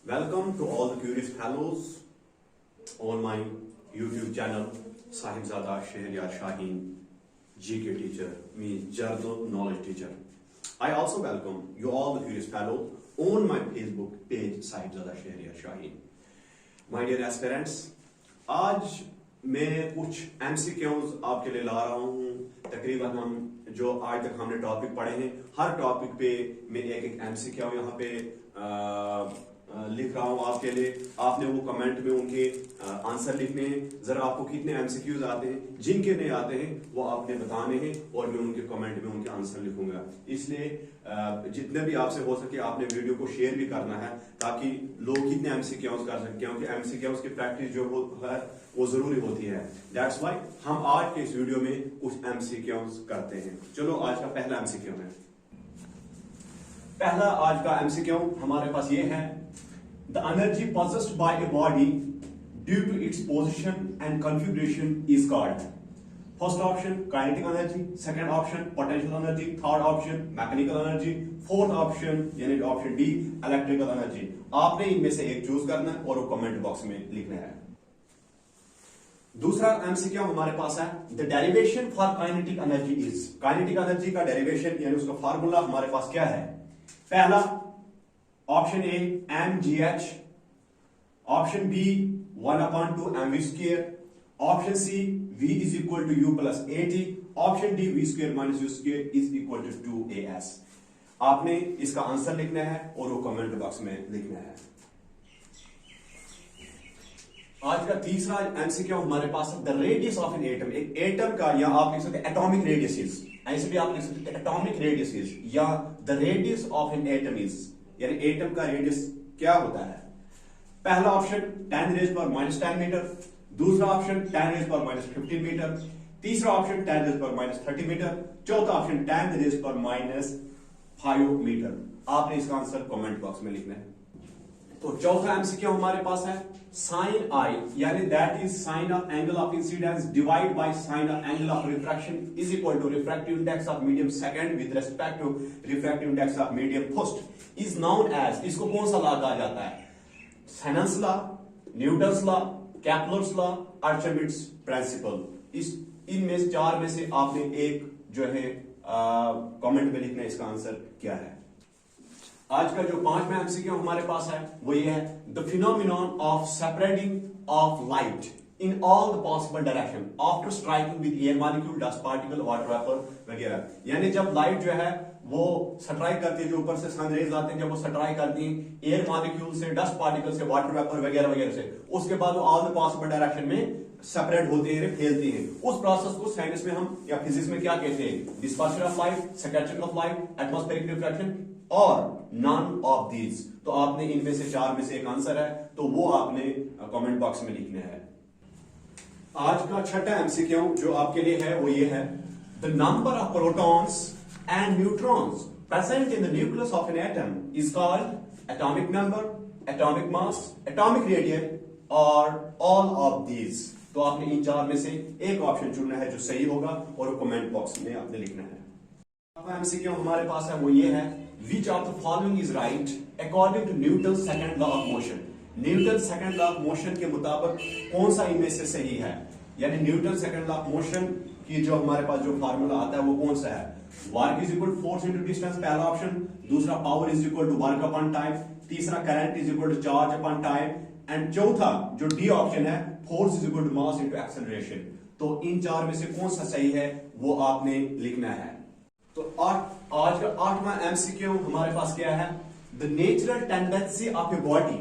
Welcome to all the curious fellows on my YouTube channel, Sahibzada Shahryar Shaheen, GK teacher, me Journal Knowledge teacher. I also welcome you all the curious fellows on my Facebook page, Sahibzada Shahryar Shaheen. My dear aspirants, आज मैं कुछ MCQs आपके लिए ला रहा हूँ। तकरीबन हम जो आज तक हमने टॉपिक पढ़े हैं, हर टॉपिक पे मैं एक MCQ यहाँ पे लिख रहा हूँ आपके लिए। आपने वो कमेंट में उनके आंसर लिखने हैं। जरा आपको कितने MCQs आते हैं, जिनके नहीं आते हैं वो आपने बताने हैं और मैं उनके कमेंट में उनके आंसर लिखूंगा। इसलिए जितने भी आपसे हो सके आपने वीडियो को शेयर भी करना है ताकि लोग कितने MCQs कर सकें, क्योंकि MCQs की प्रैक्टिस जो है वो जरूरी होती है। दैट्स वाई हम आज के इस वीडियो में कुछ MCQs करते हैं। चलो आज का पहला MCQ है। पहला आज का MCQ हमारे पास ये है, the energy possessed by a body due to its position and configuration is called. First option kinetic energy, second option potential energy, third option mechanical energy, fourth option यानी option D electrical energy। आपने इनमें से एक choose करना है और वो comment box में लिखना है। दूसरा MCQ हमारे पास है, the derivation for kinetic energy is। kinetic energy का derivation यानी उसका फार्मूला हमारे पास क्या है? पहला option A mgh, option B 1/2 mv square, option C v is equal to u plus at, option D v square minus u square is equal to 2as। आपने इसका आंसर लिखना है और वो कमेंट बॉक्स में लिखना है। आज का तीसरा MCQ हमारे पास है, the radius of an atom. एक एटम का, या आप लिख सकते हैं एटॉमिक रेडियस इज, ऐसे भी आप लिख सकते हैं एटॉमिक रेडियस इज, या the radius of an atom is, यानी एटम का रेडियस क्या होता है। पहला ऑप्शन 10⁻⁻10 मीटर, दूसरा ऑप्शन 10⁻⁻15 मीटर, तीसरा ऑप्शन 10⁻⁻30 मीटर, चौथा ऑप्शन 10⁻5 मीटर। आपने इसका आंसर कमेंट बॉक्स में लिखना है। तो चौथा MCQ हमारे पास है, साइन आई यानी that is sine of angle of incidence divide by sine of angle of refraction is equal to refractive index of medium second with respect to refractive index of medium first is known as. इसको कौन सा law कहा जाता है? Snell's law, Newton's law, Kepler's law, Archimedes principle. इस इनमें से चार में से आपने एक जो है कमेंट में लिखना है इसका आंसर क्या है। आज का जो पांचवा MCQ हमारे पास है वो ये है, the phenomenon of separating of light in all the possible direction after striking with air molecule, dust particle, water vapour वगैरह। यानी जब लाइट जो है वो स्ट्राइक करती है, जो ऊपर से सन रेज आते हैं, जब वो स्ट्राइक करती हैं एयर मॉलिक्यूल से, डस्ट पार्टिकल से, वाटर वेपर वगैरह वगैरह से, उसके बाद वो ऑल द पॉसिबल डायरेक्शन में सेपरेट होते हैं, फैलती हैं। उस प्रोसेस को साइंस में हम या फिजिक्स में क्या कहते हैं? Dispersion of light, scattering of light, atmospheric reflection और नॉन ऑफ दीज। तो आपने इनमें से चार में से एक आंसर है, तो वो आपने कमेंट बॉक्स में लिखना है। आज का छठा MCQ जो आपके लिए है वो ये है, the number of protons and neutrons present in the nucleus of an atom is called atomic number, atomic mass, atomic radius और ऑल ऑफ दीज। तो आपने इन चार में से एक ऑप्शन चुनना है जो सही होगा और वो कमेंट बॉक्स में आपने लिखना है। MCQ हमारे पास है वो ये है, which of the following is right according to Newton's second law of motion। Newton second law of motion के मुताबिक कौन सा इनमें से सही है? यानी Newton second law of motion की जो हमारे पास जो फार्मूला आता है वो कौन सा है? Work is equal to force into distance, पहला ऑप्शन। दूसरा power is equal to work upon time, तीसरा current is equal to charge upon time, and चौथा जो डी ऑप्शन है, force is equal to mass into acceleration. तो इन चार में से कौन सा सही है वो आपने लिखना है। तो आज का आठवां MCQ हमारे पास क्या है, the natural tendency of a body,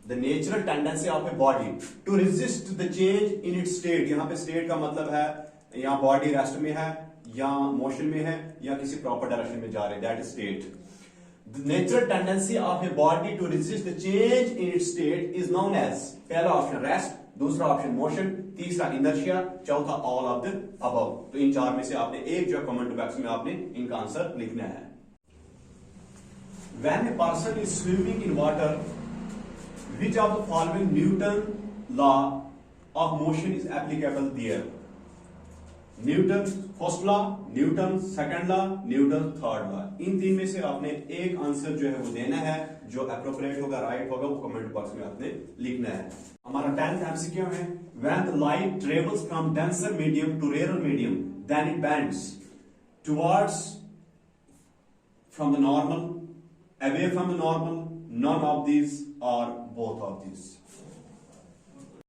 the natural tendency of a body to resist the change in its state. यहाँ पे स्टेट का मतलब है या बॉडी रेस्ट में है, या मोशन में है, या किसी प्रॉपर डायरेक्शन में जा रहे, that is state. The natural tendency of a body to resist the change in its state is known as, पहला ऑप्शन रेस्ट, दूसरा ऑप्शन मोशन, तीसरा इनर्शिया, चौथा ऑल ऑफ द अबव। तो इन चार में से आपने एक जो कमेंट बॉक्स में आपने इनका आंसर लिखना है। When a person is swimming in water, which of the following Newton law of motion is applicable there? Newton first law, Newton second law, Newton third law. इन तीन में से आपने एक आंसर जो है वो देना है जो अप्रोप्रिएट होगा, राइट होगा, वो कमेंट बॉक्स में आपने लिखना है। हमारा 10th एमसीक्यू है, when the light travels from denser medium to rarer medium, then it bends towards from the normal, away from the normal, none of these or both of these.